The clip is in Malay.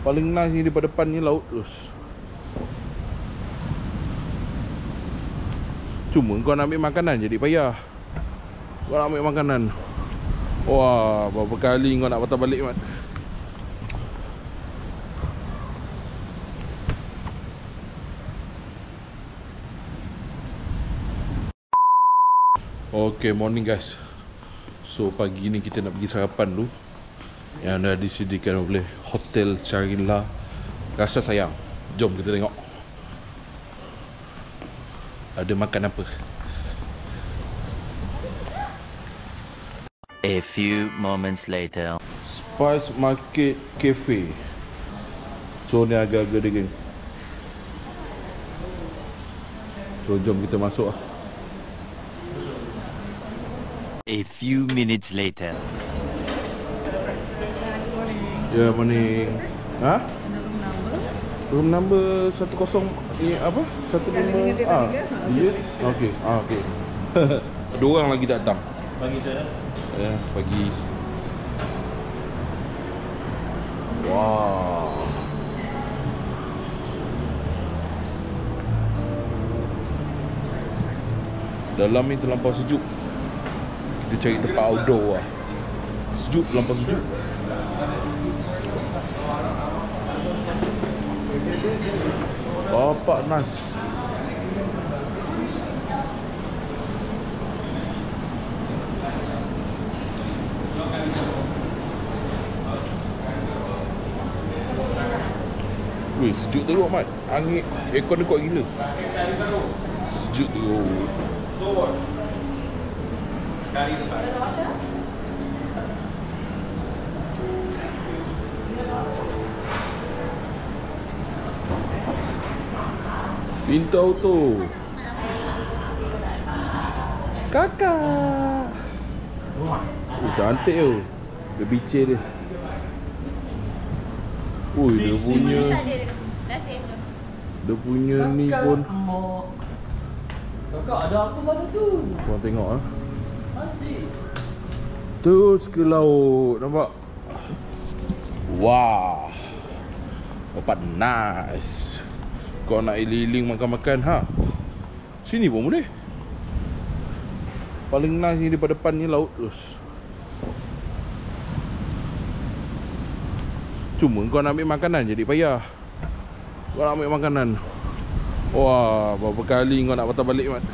Paling nice ni daripada depan ni laut terus. Cuma kau nak ambil makanan jadi payah. Kau nak ambil makanan, wah, berapa kali kau nak patah balik, Mat. Okay, morning guys. So pagi ni kita nak pergi sarapan dulu yang dah disediakan oleh Hotel Shangri-La Rasa Sayang. Jom kita tengok ada makan apa. A few moments later. Spice Market Cafe. So ni agak-agak dia, geng. So jom kita masuk lah. A few minutes later. Ya, morning. Ha? Room number 10 ni apa? 15. Ya. Okey. Okey. Ada orang lagi tak datang. Pagi saya. Ya, pagi. Wow. Dalam ni terlampau sejuk. Kita cari tempat outdoor lah. Sejuk, terlampau sejuk. Bapak nas. Weh, sejuk teruk, Mat. Angin, aircon dia kuat gila. Sejuk teruk. Sekali tempat. Pintu auto. Kakak. Cantik tu. Dia bicir dia. Ui, dia punya. Dia punya ni pun. Kakak, ada apa sana tu? Korang tengok ah. Nanti. Terus ke laut, nampak? Wah. Dapat nice. Kau nak iling-iling makan-makan, ha? Sini pun boleh. Paling nice ni daripada depan ni laut terus. Cuma kau nak ambil makanan jadi payah. Kau nak ambil makanan, wah, berapa kali kau nak patah balik, Mat.